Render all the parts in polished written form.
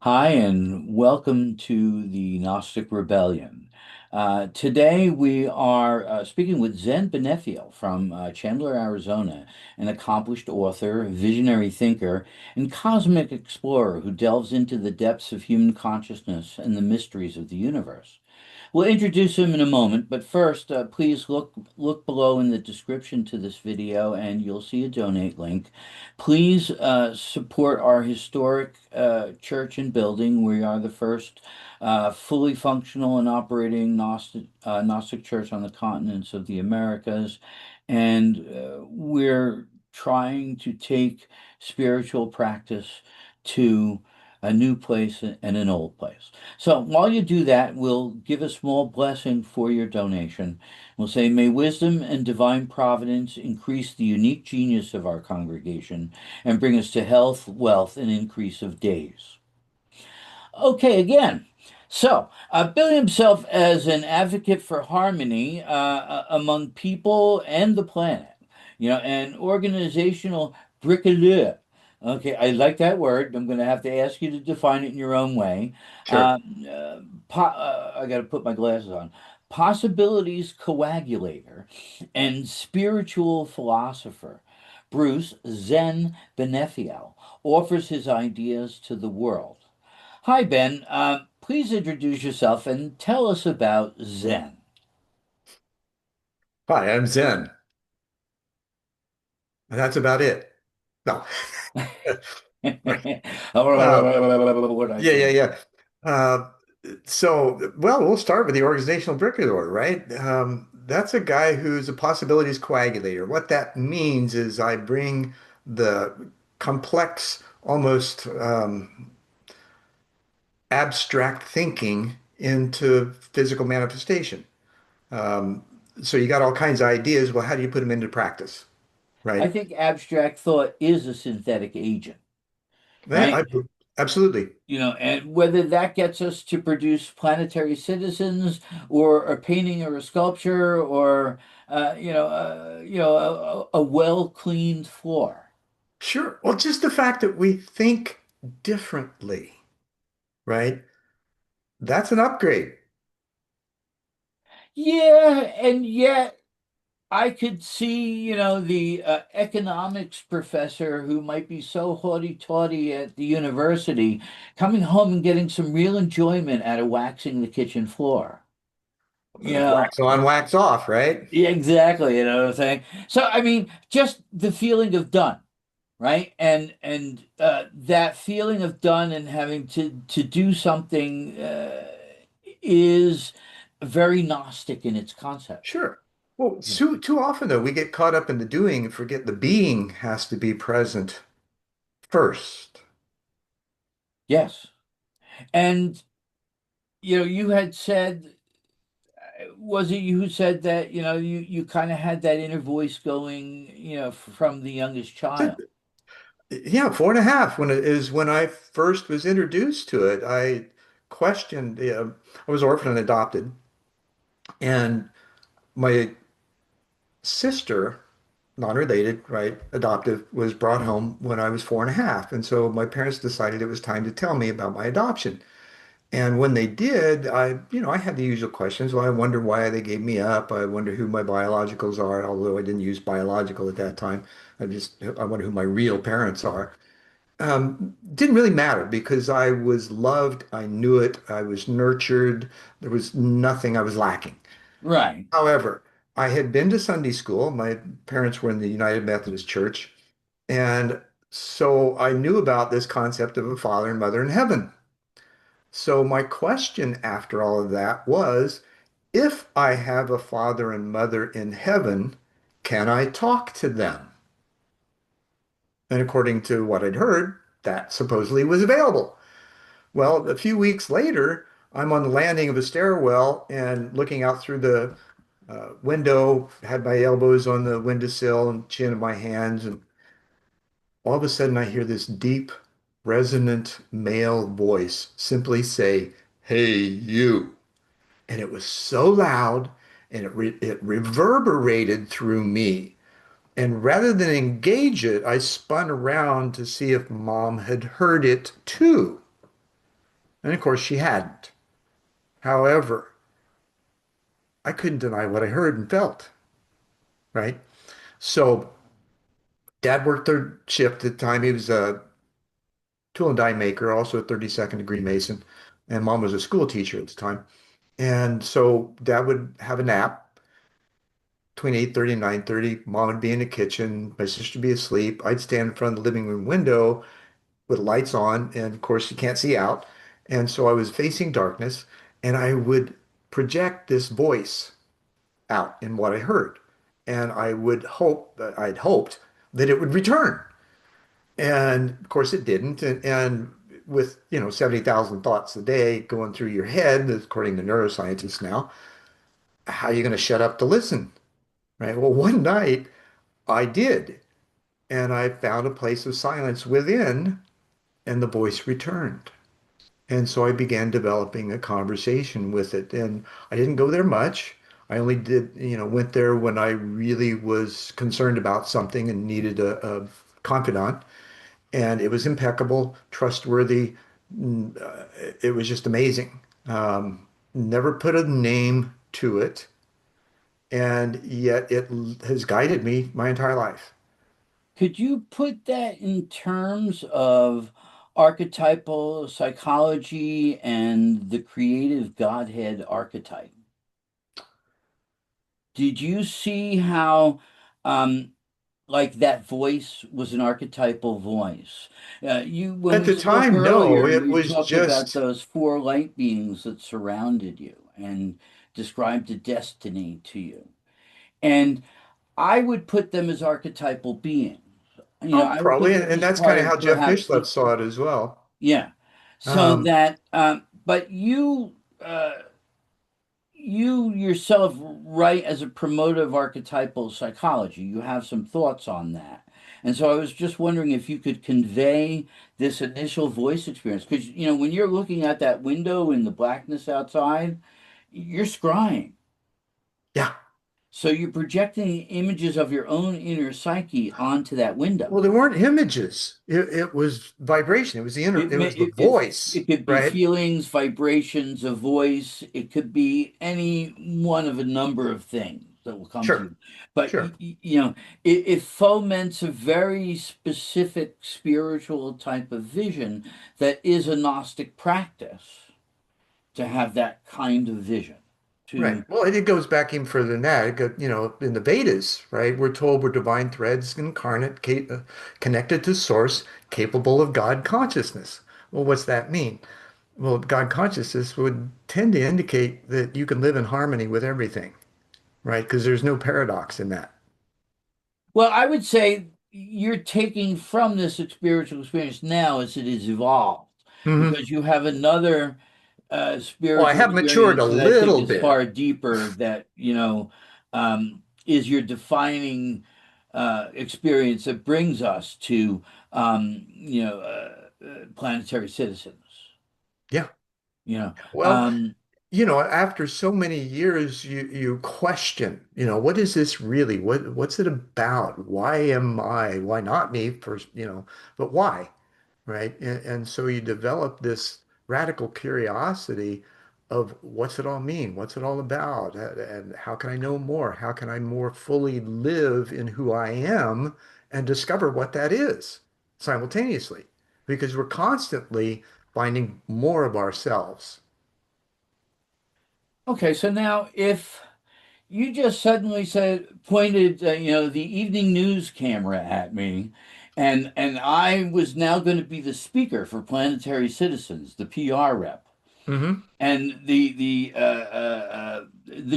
Hi, and welcome to the Gnostic Rebellion. Today we are speaking with Zen Benefiel from Chandler, Arizona, an accomplished author, visionary thinker, and cosmic explorer who delves into the depths of human consciousness and the mysteries of the universe. We'll introduce him in a moment, but first, please look below in the description to this video, and you'll see a donate link. Please support our historic church and building. We are the first fully functional and operating Gnostic church on the continents of the Americas, and we're trying to take spiritual practice to a new place and an old place. So while you do that, we'll give a small blessing for your donation. We'll say, may wisdom and divine providence increase the unique genius of our congregation and bring us to health, wealth, and increase of days. Okay, again. So, billing himself as an advocate for harmony among people and the planet, an organizational bricoleur. Okay, I like that word. I'm going to have to ask you to define it in your own way. Sure. Uh, I got to put my glasses on. Possibilities coagulator and spiritual philosopher Bruce Zen Benefiel offers his ideas to the world. Hi, Ben. Please introduce yourself and tell us about Zen. Hi, I'm Zen. And that's about it. No. Uh, What did I yeah, yeah, say? yeah. Uh, well, we'll start with the organizational bricklayer, right? That's a guy who's a possibilities coagulator. What that means is I bring the complex, almost abstract thinking into physical manifestation. Um, so you got all kinds of ideas. Well, how do you put them into practice, I right? think abstract thought is a synthetic agent, Yeah, right? absolutely. And whether that gets us to produce planetary citizens or a painting or a sculpture or a well-cleaned floor. Sure. Well, just the fact that we think differently, right? That's an upgrade. Yeah, and yet I could see, the economics professor who might be so haughty-taughty at the university coming home and getting some real enjoyment out of waxing the kitchen floor. You know, Wax on, wax off, right? yeah, exactly, you know what I'm saying? So, I mean, just the feeling of done, right? And that feeling of done and having to do something is very Gnostic in its concept. Sure. Well, too often though, we get caught up in the doing and forget the being has to be present first. Yes. And you had said, was it you who said that, you kind of had that inner voice going, from the youngest So, child? yeah, 4.5 when it is when I first was introduced to it. I questioned, I was orphaned and adopted, and my sister, non-related, right, adoptive, was brought home when I was 4.5. And so my parents decided it was time to tell me about my adoption. And when they did, I had the usual questions. Well, I wonder why they gave me up. I wonder who my biologicals are, although I didn't use biological at that time. I wonder who my real parents are. Didn't really matter because I was loved. I knew it. I was nurtured. There was nothing I was lacking. Right. However, I had been to Sunday school. My parents were in the United Methodist Church. And so I knew about this concept of a father and mother in heaven. So my question after all of that was, if I have a father and mother in heaven, can I talk to them? And according to what I'd heard, that supposedly was available. Well, a few weeks later, I'm on the landing of a stairwell and looking out through the window, had my elbows on the windowsill and chin in my hands, and all of a sudden I hear this deep, resonant male voice simply say, "Hey, you." And it was so loud and it reverberated through me. And rather than engage it, I spun around to see if mom had heard it too. And of course, she hadn't. However, I couldn't deny what I heard and felt, right? So dad worked third shift at the time. He was a tool and die maker, also a 32nd degree Mason. And mom was a school teacher at the time. And so dad would have a nap between 8:30 and 9:30. Mom would be in the kitchen, my sister would be asleep. I'd stand in front of the living room window with lights on, and of course you can't see out. And so I was facing darkness, and I would project this voice out in what I heard. And I'd hoped that it would return. And of course it didn't. And with, 70,000 thoughts a day going through your head, according to neuroscientists now, how are you going to shut up to listen? Right? Well, one night I did, and I found a place of silence within, and the voice returned. And so I began developing a conversation with it. And I didn't go there much. I only went there when I really was concerned about something and needed a confidant. And it was impeccable, trustworthy. It was just amazing. Never put a name to it, and yet it has guided me my entire life. Could you put that in terms of archetypal psychology and the creative Godhead archetype? Did you see how, um, like that voice was an archetypal voice? When At we the spoke time, no, earlier, it you was talked about just, those four light beings that surrounded you and described a destiny to you. And I would put them as archetypal beings. oh, I would put probably. them And as that's part kind of of how Jeff perhaps Mishleff the, saw it as well. yeah. So Um, that, but you yourself write as a promoter of archetypal psychology. You have some thoughts on that. And so I was just wondering if you could convey this initial voice experience. Because, when you're looking at that window in the blackness outside, you're scrying. yeah. So you're projecting images of your own inner psyche onto that window. Well, there weren't images. It was vibration. It was It it may was the it voice, could be right? feelings, vibrations, a voice. It could be any one of a number of things that will come to Sure, you. But sure. it foments a very specific spiritual type of vision that is a Gnostic practice to have that kind of vision. Right. To Well, it goes back even further than that. In the Vedas, right? We're told we're divine threads incarnate, connected to source, capable of God consciousness. Well, what's that mean? Well, God consciousness would tend to indicate that you can live in harmony with everything, right? Because there's no paradox in that. Well, I would say you're taking from this spiritual experience now as it is evolved, Hmm. because you have another Well, I spiritual have matured a experience that I think little is bit. far deeper, that, is your defining experience that brings us to, planetary citizens. Yeah. You know, Well, after so many years, you question, what is this really? What's it about? Why am I? Why not me first, but why? Right? And so you develop this radical curiosity of what's it all mean? What's it all about? And how can I know more? How can I more fully live in who I am and discover what that is simultaneously? Because we're constantly finding more of ourselves. okay, so now if you just suddenly pointed, the evening news camera at me, and I was now going to be the speaker for Planetary Citizens, the PR rep. Hmm. And the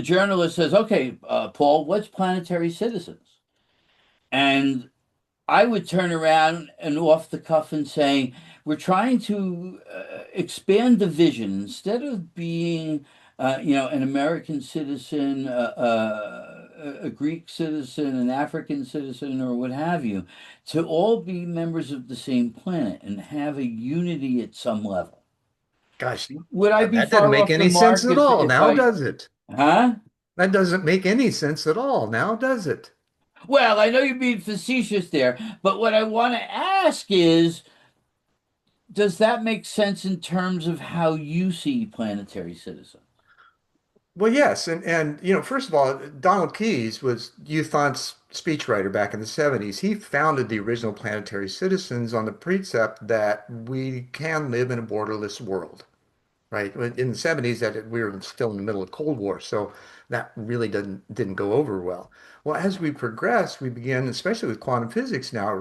journalist says, "Okay, Paul, what's Planetary Citizens?" And I would turn around and off the cuff and say, we're trying to expand the vision. Instead of being, an American citizen, a Greek citizen, an African citizen, or what have you, to all be members of the same planet and have a unity at some level. Gosh, Would I be that doesn't far make off the any sense mark at if all if now, I, does it? huh? That doesn't make any sense at all now, does it? Well, I know you're being facetious there, but what I want to ask is, does that make sense in terms of how you see planetary citizen? Well, yes, and first of all, Donald Keyes was Euthon's speechwriter back in the 70s. He founded the original Planetary Citizens on the precept that we can live in a borderless world, right? In the 70s, that we were still in the middle of Cold War, so that really didn't go over well. Well, as we progress, we begin, especially with quantum physics now,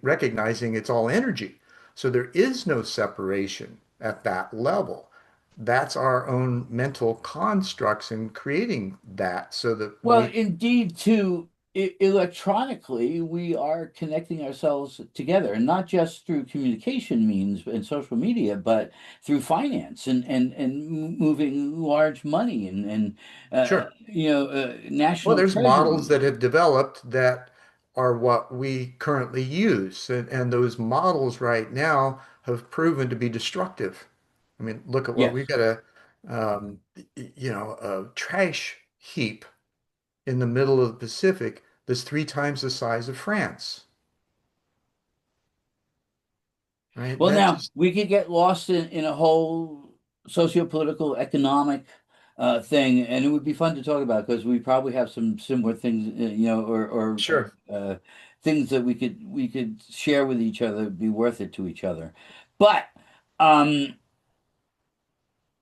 recognizing it's all energy. So there is no separation at that level. That's our own mental constructs in creating that so that Well, we, indeed, too, electronically, we are connecting ourselves together, and not just through communication means and social media, but through finance and moving large money sure. Well, national there's models treasuries. that have developed that are what we currently use. And those models right now have proven to be destructive. I mean, look at what Yes. we've got a trash heap in the middle of the Pacific that's 3 times the size of France, right? Well, That now just, we could get lost in a whole socio-political, economic thing, and it would be fun to talk about because we probably have some similar things, sure. things that we could share with each other, be worth it to each other. But um,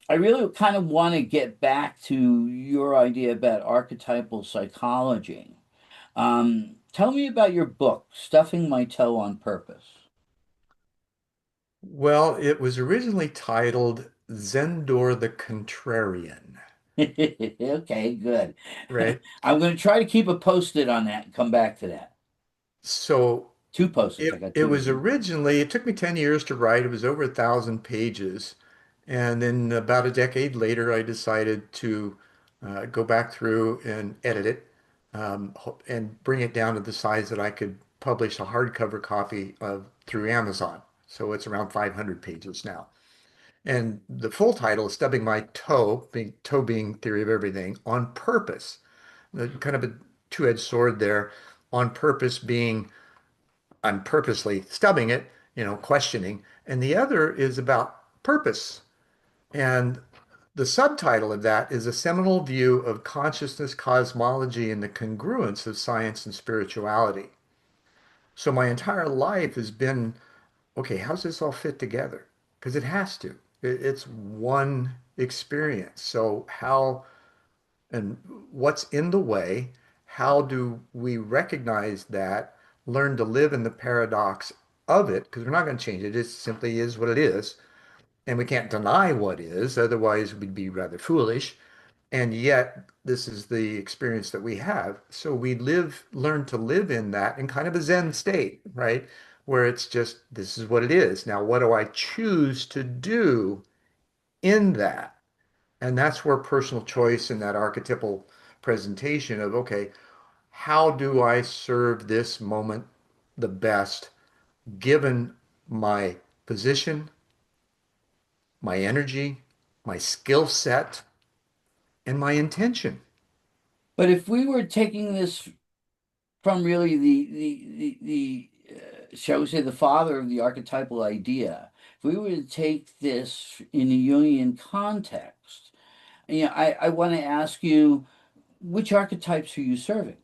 I really kind of want to get back to your idea about archetypal psychology. Tell me about your book, Stuffing My Toe on Purpose. Well, it was originally titled Zendor the Contrarian, Okay, good. right? I'm going to try to keep a post-it on that and come back to that. So Two post-its. It I got it two was here. originally, it took me 10 years to write. It was over 1,000 pages. And then about a decade later, I decided to go back through and edit it and bring it down to the size that I could publish a hardcover copy of through Amazon. So it's around 500 pages now. And the full title is Stubbing My Toe, being toe being theory of everything, on purpose. Kind of a two-edged sword there, on purpose being I'm purposely stubbing it, questioning. And the other is about purpose. And the subtitle of that is a seminal view of consciousness, cosmology, and the congruence of science and spirituality. So my entire life has been, okay, how's this all fit together? Because it has to. It's one experience. So how and what's in the way? How do we recognize that, learn to live in the paradox of it? Because we're not going to change it. It simply is what it is. And we can't deny what is, otherwise, we'd be rather foolish. And yet, this is the experience that we have. So we learn to live in that in kind of a Zen state, right? Where it's just, this is what it is. Now, what do I choose to do in that? And that's where personal choice in that archetypal presentation of, okay, how do I serve this moment the best given my position, my energy, my skill set, and my intention? But if we were taking this from really the shall we say, the father of the archetypal idea, if we were to take this in a Jungian context, I want to ask you, which archetypes are you serving?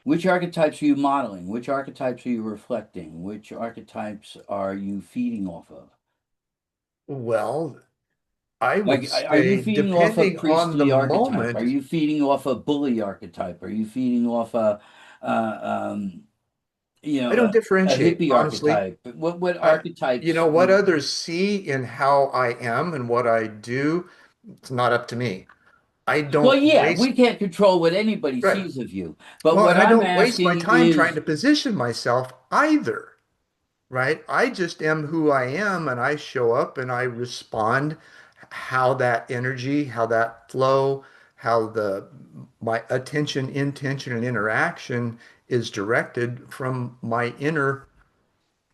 Which archetypes are you modeling? Which archetypes are you reflecting? Which archetypes are you feeding off of? Well, I would Like, are you say, feeding off a depending on the priestly archetype? Are moment, you feeding off a bully archetype? Are you feeding off uh, um, I don't a differentiate, hippie honestly. archetype? What You archetypes? know, what others see in how I am and what I do, it's not up to me. I Well, don't yeah, we waste, can't control what anybody right. sees of you. But Well, what and I I'm don't waste my asking time trying is, to position myself either, right? I just am who I am and I show up and I respond how that energy, how that flow, how the my attention, intention, and interaction is directed from my inner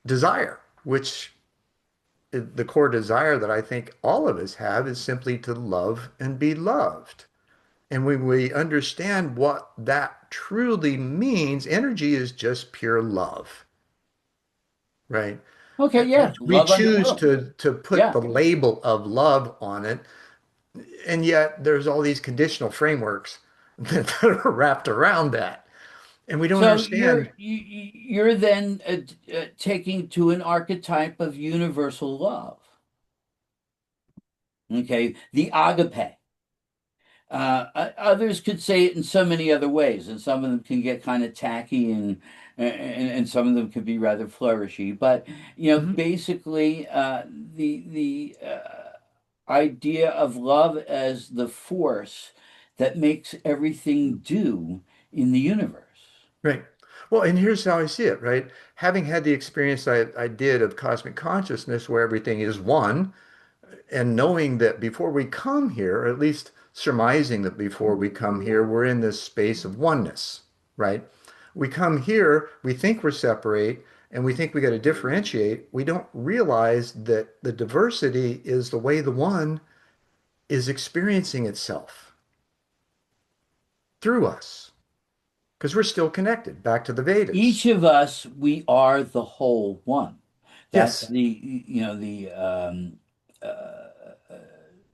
desire, which the core desire that I think all of us have is simply to love and be loved. And when we understand what that truly means, energy is just pure love, right? Okay, yeah, We love choose unfulfilled. to put Yeah. the label of love on it, and yet there's all these conditional frameworks that are wrapped around that. And we don't So you're understand. you're then taking to an archetype of universal love. Okay, the agape. Others could say it in so many other ways, and some of them can get kind of tacky, and some of them can be rather flourishy. But Mhm. basically, the idea of love as the force that makes everything do in the universe. Right. Well, and here's how I see it, right? Having had the experience I did of cosmic consciousness where everything is one, and knowing that before we come here, or at least surmising that before we come here, we're in this space of oneness, right? We come here, we think we're separate, and we think we got to differentiate. We don't realize that the diversity is the way the one is experiencing itself through us, because we're still connected back to the Each Vedas. of us, we are the whole one. That's Yes, the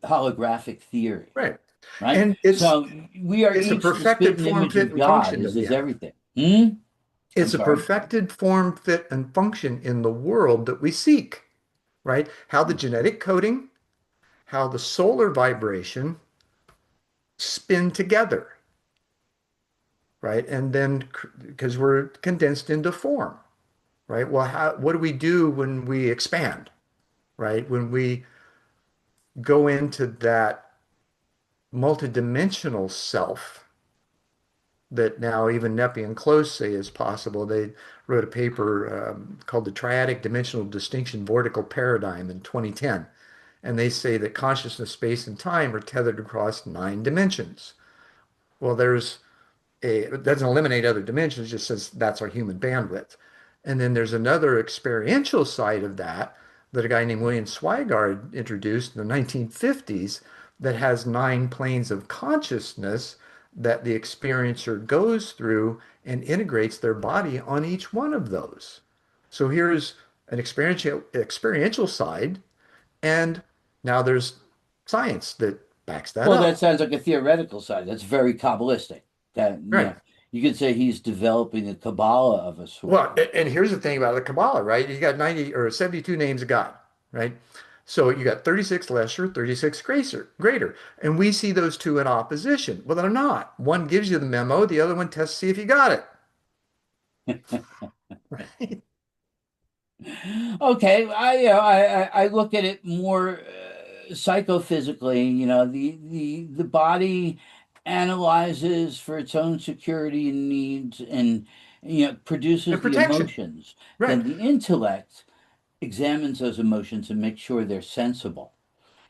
holographic theory, right. right? And So we are it's a each the spit perfected and form, image fit, of and God, function as that we is have. everything. Hmm? I'm It's a sorry. perfected form, fit, and function in the world that we seek, right? How the genetic coding, how the solar vibration spin together, right? And then because we're condensed into form, right? Well, what do we do when we expand, right? When we go into that multidimensional self that now even Nepi and Close say is possible. They wrote a paper called the Triadic Dimensional Distinction Vortical Paradigm in 2010. And they say that consciousness, space, and time are tethered across 9 dimensions. Well, it doesn't eliminate other dimensions, just says that's our human bandwidth. And then there's another experiential side of that that a guy named William Swigard introduced in the 1950s that has 9 planes of consciousness that the experiencer goes through and integrates their body on each one of those. So here's an experiential side, and now there's science that backs that Well, that up. sounds like a theoretical side. That's very Kabbalistic. That, Right. you could say he's developing a Kabbalah of a sort. Well, and here's the thing about the Kabbalah, right? You got 90 or 72 names of God, right? So you got 36 lesser, 36 greater. And we see those two in opposition. Well, they're not. One gives you the memo, the other one tests to see if you got it. Right? Okay, I look at it more psychophysically. The body analyzes for its own security and needs, and And produces the protection. emotions. Right. Then the intellect examines those emotions and makes sure they're sensible.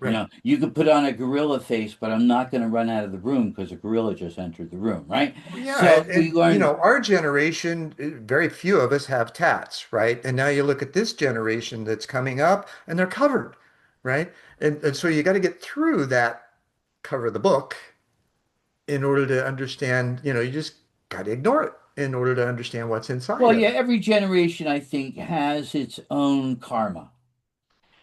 Right. You could put on a gorilla face, but I'm not going to run out of the room because a gorilla just entered the room, right? Well, yeah, So we learn. our generation, very few of us have tats, right? And now you look at this generation that's coming up and they're covered, right? And so you got to get through that cover the book in order to understand, you just got to ignore it in order to understand what's inside Well, of yeah, it. every generation, I think, has its own karma.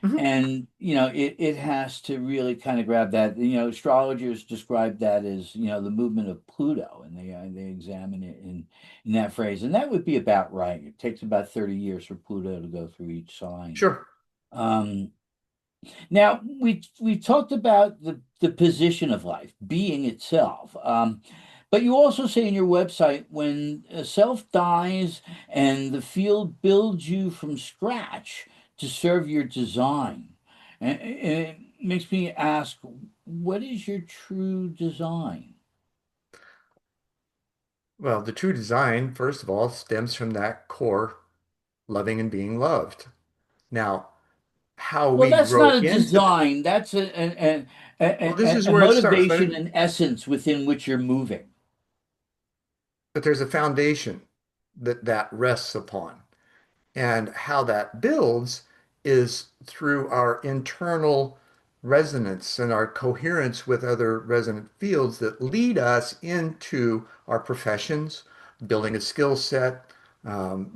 Mhm. And it has to really kind of grab that. Astrologers describe that as the movement of Pluto, and they examine it in that phrase, and that would be about right. It takes about 30 years for Pluto to go through each sign. Sure. Um, Now we talked about the position of life, being itself. But you also say in your website, when a self dies and the field builds you from scratch to serve your design, and it makes me ask, what is your true design? Well, the true design, first of all, stems from that core loving and being loved. Now, how Well, we that's grow not a into, design. That's well, this is a where it starts, motivation and essence within which you're moving. but there's a foundation that rests upon. And how that builds is through our internal resonance and our coherence with other resonant fields that lead us into our professions, building a skill set,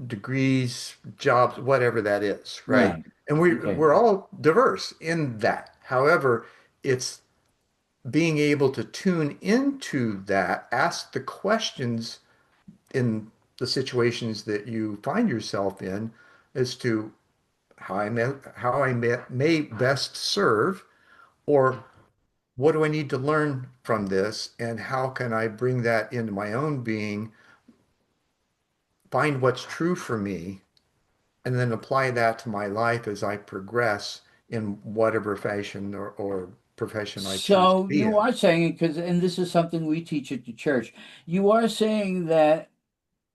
degrees, jobs, whatever that is, right? Right. And we Okay. we're all diverse in that. However, it's being able to tune into that, ask the questions in the situations that you find yourself in as to how I may best serve, or what do I need to learn from this, and how can I bring that into my own being, find what's true for me, and then apply that to my life as I progress in whatever fashion or profession I choose to So be you in. are saying, because, and this is something we teach at the church, you are saying that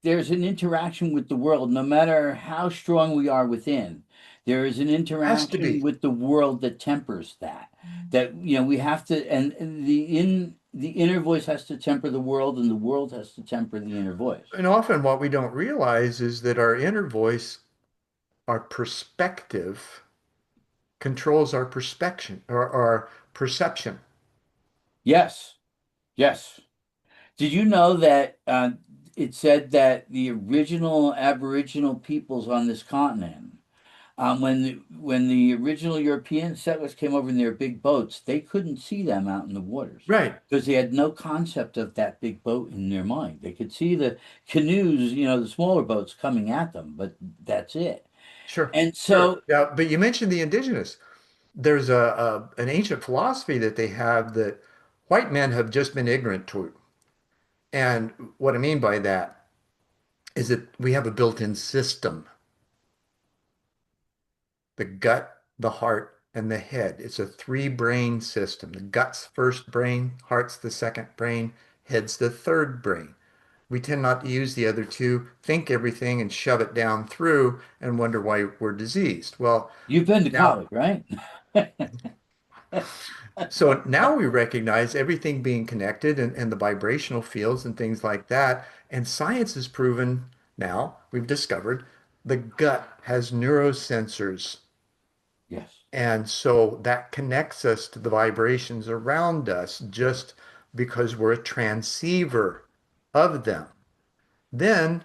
there's an interaction with the world, no matter how strong we are within. There is an Has to interaction be. with the world that tempers that. That, we have to, and the inner voice has to temper the world, and the world has to temper the inner voice. And often what we don't realize is that our inner voice, our perspective, controls our perspection or our perception. Yes, yes. Did you know that it said that the original Aboriginal peoples on this continent, when the original European settlers came over in their big boats, they couldn't see them out in the waters Right. because they had no concept of that big boat in their mind. They could see the canoes, the smaller boats coming at them, but that's it. Sure. And Sure. so Yeah, but you mentioned the indigenous. There's an ancient philosophy that they have that white men have just been ignorant to. And what I mean by that is that we have a built-in system, the gut, the heart, and the head. It's a three-brain system. The gut's first brain, heart's the second brain, head's the third brain. We tend not to use the other two, think everything and shove it down through and wonder why we're diseased. Well, you've been to now college, right? so now we recognize everything being connected and the vibrational fields and things like that. And science has proven now, we've discovered the gut has neurosensors. Yes. And so that connects us to the vibrations around us just because we're a transceiver of them. Then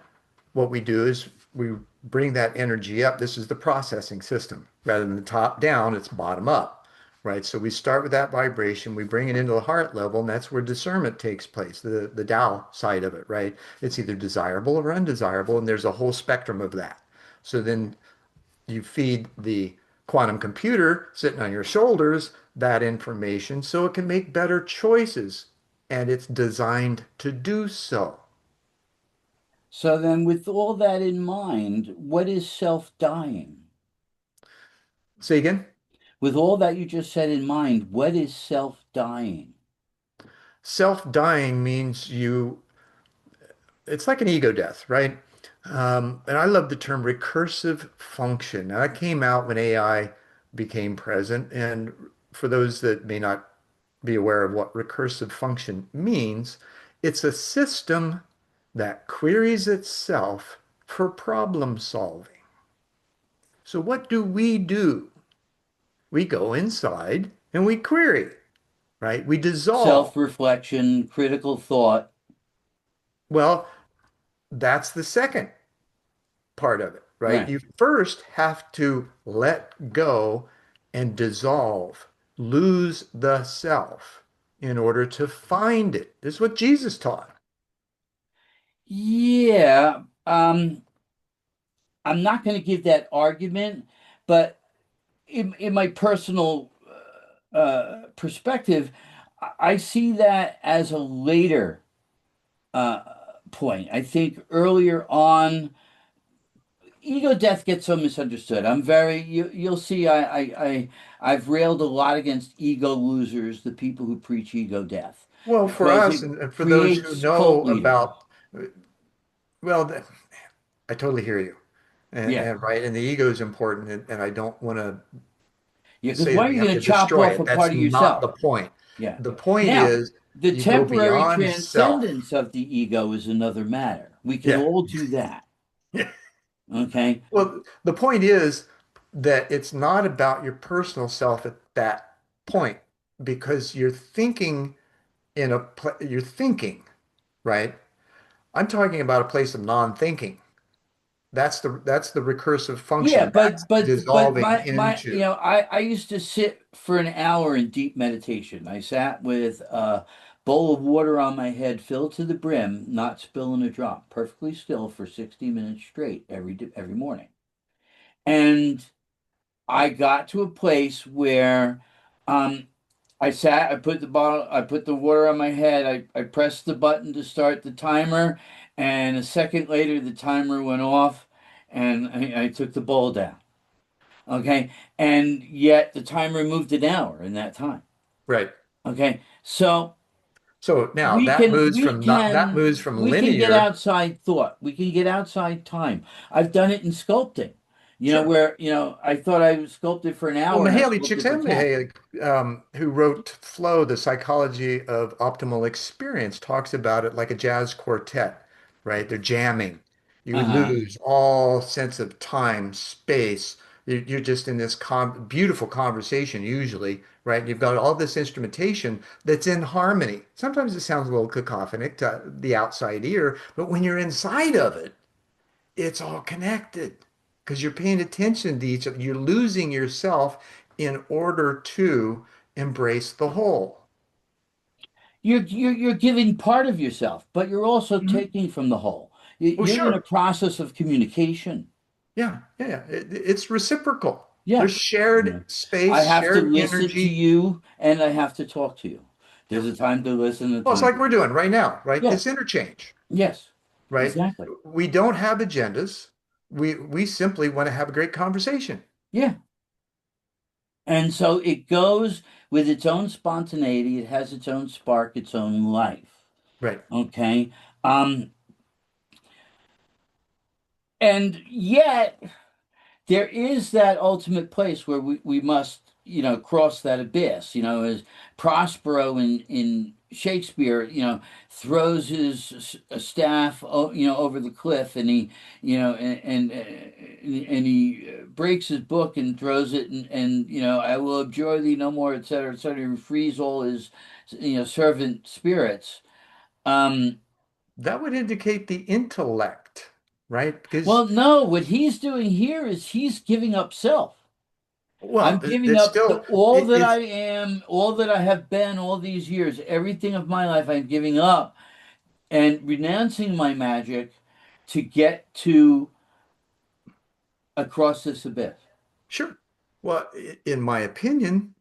what we do is we bring that energy up. This is the processing system. Rather than the top down, it's bottom up, right? So we start with that vibration, we bring it into the heart level, and that's where discernment takes place, the Tao side of it, right? It's either desirable or undesirable, and there's a whole spectrum of that. So then you feed the quantum computer sitting on your shoulders that information so it can make better choices, and it's designed to do so. So then, with all that in mind, what is self-dying? Say again? With all that you just said in mind, what is self-dying? Self-dying means it's like an ego death, right? And I love the term recursive function. Now, that came out when AI became present. And for those that may not be aware of what recursive function means, it's a system that queries itself for problem solving. So, what do? We go inside and we query, right? We dissolve. Self-reflection, critical thought. Well, that's the second part of it, right? Right. You first have to let go and dissolve, lose the self in order to find it. This is what Jesus taught. Yeah. I'm not going to give that argument, but in my personal perspective, I see that as a later uh, point. I think earlier on, ego death gets so misunderstood. You'll see, I've railed a lot against ego losers, the people who preach ego death, Well, for because us it and for those who creates cult know leaders. about, well, I totally hear you. Yeah. And right, and the ego is important, and I don't want to Yeah, because say why that are we you have going to to chop destroy off it. a That's part of not yourself? the point. Yeah. The point Now, is the you go temporary beyond self. transcendence of the ego is another matter. We can Yeah. all do that. Okay. Well, the point is that it's not about your personal self at that point because you're thinking, right? I'm talking about a place of non-thinking. that's the recursive Yeah, function. but That's but dissolving my into. I used to sit for an hour in deep meditation. I sat with a bowl of water on my head filled to the brim, not spilling a drop, perfectly still for 60 minutes straight every morning. And I got to a place where um I put the water on my head, I pressed the button to start the timer, and a second later the timer went off and I took the bowl down. Okay. And yet the timer moved an hour in that time. Right. Okay. So So now we that can moves we from not that can moves from we can get linear. outside thought. We can get outside time. I've done it in sculpting. Sure. Where, I thought I sculpted for an Well, hour and I Mihaly sculpted for 10. Csikszentmihalyi, who wrote Flow, The Psychology of Optimal Experience, talks about it like a jazz quartet, right? They're jamming. You Uh-huh. lose all sense of time, space. You're just in this beautiful conversation, usually, right? You've got all this instrumentation that's in harmony. Sometimes it sounds a little cacophonic to the outside ear, but when you're inside of it, it's all connected because you're paying attention to each other. You're losing yourself in order to embrace the whole. You're giving part of yourself, but you're also Mhm. taking from the whole. Oh, You're in a sure. process of communication. Yeah, yeah, yeah. It's reciprocal. Yeah. There's shared I space, have to shared listen to energy. you and I have to talk to you. Yeah. There's a time to listen and a Well, it's time like to we're talk. doing right now, right? It's Yes. interchange, Yes. right? Exactly. We don't have agendas. We simply want to have a great conversation. Yeah. And so it goes with its own spontaneity. It has its own spark, its own life. Right. Okay. Um, and yet there is that ultimate place where we must, cross that abyss, as Prospero in Shakespeare, throws his staff, over the cliff, and he, and he breaks his book and throws it, and I will abjure thee no more, etc., etc. He frees all his, servant spirits. Um, That would indicate the intellect, right? Because, well, no, what he's doing here is he's giving up self. I'm well, giving it's up still, all that I it's am, all that I have been all these years, everything of my life I'm giving up and renouncing my magic to get to across this abyss. sure. Well, in my opinion,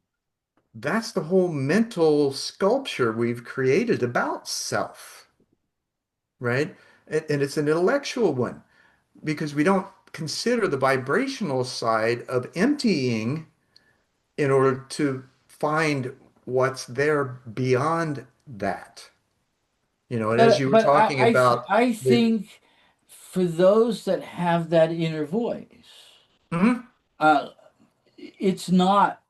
that's the whole mental sculpture we've created about self, right? And it's an intellectual one because we don't consider the vibrational side of emptying in order to find what's there beyond that. And as you were But talking about I the, think for those that have that inner voice, Mhm. uh, it's not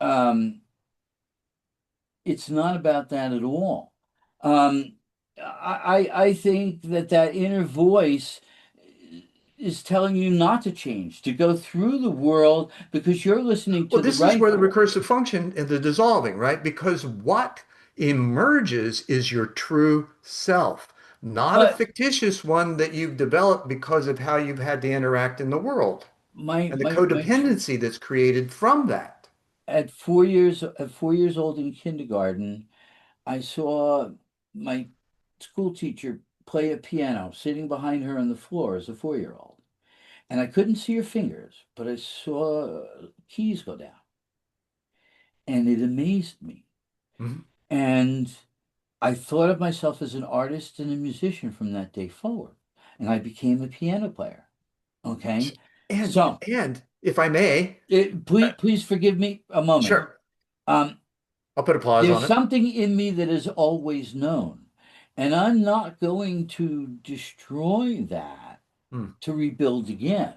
it's not about that at all. Um, I think that inner voice is telling you not to change, to go through the world because you're listening Well, to the this is right where the voice. recursive function and the dissolving, right? Because what emerges is your true self, not a But fictitious one that you've developed because of how you've had to interact in the world and the my codependency that's created from that. at 4 years old in kindergarten, I saw my school teacher play a piano sitting behind her on the floor as a 4-year old. And I couldn't see her fingers, but I saw keys go down. And it amazed me. Mhm. And I thought of myself as an artist and a musician from that day forward. And I became a piano player. Okay. And So and if I may, uh, please forgive me a moment. sure, Um, I'll put a pause there's on it. something in me that is always known. And I'm not going to destroy that Hmm. to rebuild again.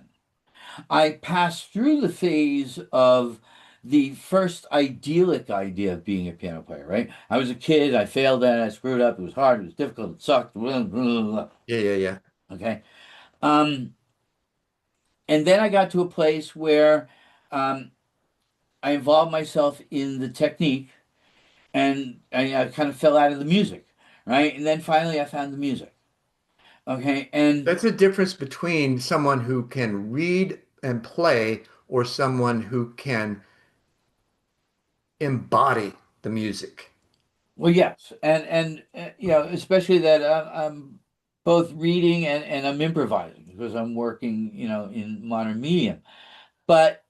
I passed through the phase of the first idyllic idea of being a piano player, right? I was a kid, I failed at it, I screwed up, it was hard, it was difficult, it sucked, blah, blah, blah, blah. Yeah, yeah, yeah. Okay. Um, and then I got to a place where um, I involved myself in the technique and I kind of fell out of the music, right? And then finally I found the music. Okay, and That's a difference between someone who can read and play or someone who can embody the music. well, yes, and you know, especially that I'm both reading and I'm improvising because I'm working, you know, in modern media. But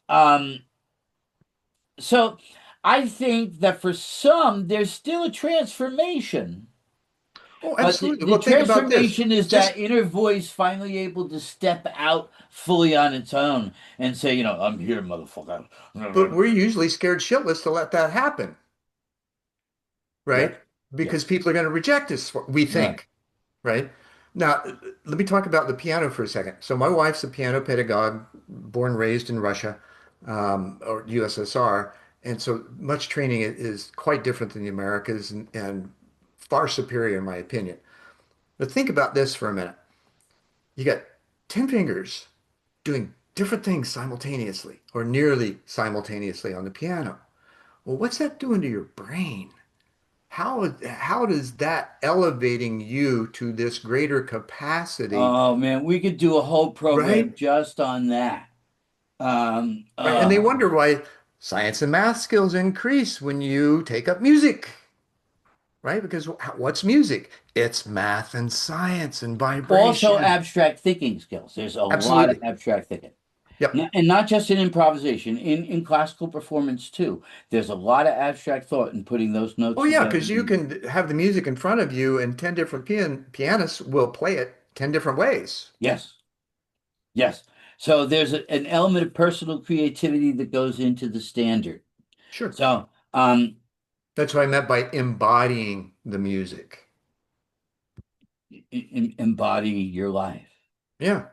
so I think that for some, there's still a transformation. Oh, But absolutely. the Well, think about this. transformation is that Just, inner voice finally able to step out fully on its own and say, you know, I'm here, motherfucker. but we're usually scared shitless to let that happen, Yes, right? yes. Because people are going to reject us, we Right. think, right? Now, let me talk about the piano for a second. So my wife's a piano pedagogue, born and raised in Russia, or USSR, and so much training is quite different than the Americas and far superior in my opinion. But think about this for a minute. You got 10 fingers doing different things simultaneously or nearly simultaneously on the piano. Well, what's that doing to your brain? How does that elevating you to this greater capacity, Oh man, we could do a whole program right? just on that. Um, Right. And they uh, wonder why science and math skills increase when you take up music, right? Because what's music? It's math and science and Also vibration. abstract thinking skills. There's a lot of Absolutely. abstract thinking. Yep. And not just in improvisation, in classical performance too. There's a lot of abstract thought in putting those Oh notes yeah, together. because you can have the music in front of you and 10 different pianists will play it 10 different ways. Yes, yes. So there's an element of personal creativity that goes into the standard. Sure. So That's what I meant by embodying the music. embody your life. Yeah.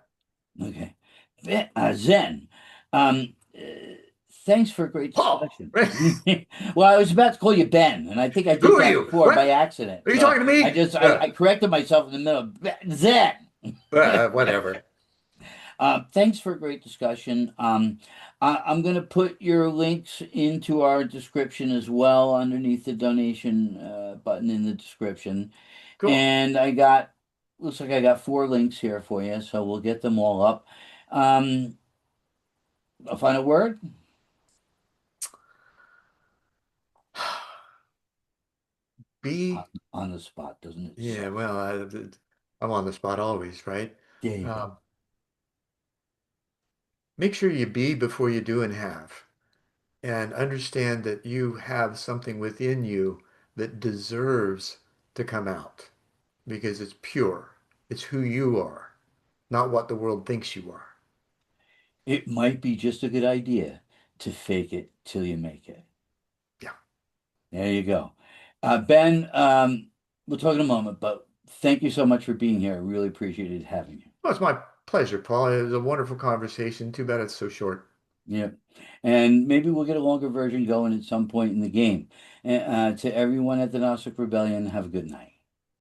Okay. Zen. Thanks for a great Paul, discussion. right? Well, I was about to call you Ben, and I think I Who did are that you? before by What? accident. Are you So talking to I me? just I corrected myself in the middle. Zen. Whatever. Thanks for a great discussion. I'm going to put your links into our description as well underneath the donation button in the description. Cool. And looks like I got four links here for you, so we'll get them all up. A final word Be, on the spot, doesn't it yeah, suck? well, I'm on the spot always, right? There you go. Um, Make sure you be before you do and have, and understand that you have something within you that deserves to come out because it's pure. It's who you are, not what the world thinks you are. It might be just a good idea to fake it till you make it. Yeah. There you go. Ben, we'll talk in a moment, but thank you so much for being here. I really appreciated having you. Well, it's my pleasure, Paul. It was a wonderful conversation. Too bad it's so short. Yeah. And maybe we'll get a longer version going at some point in the game. To everyone at the Gnostic Rebellion, have a good night.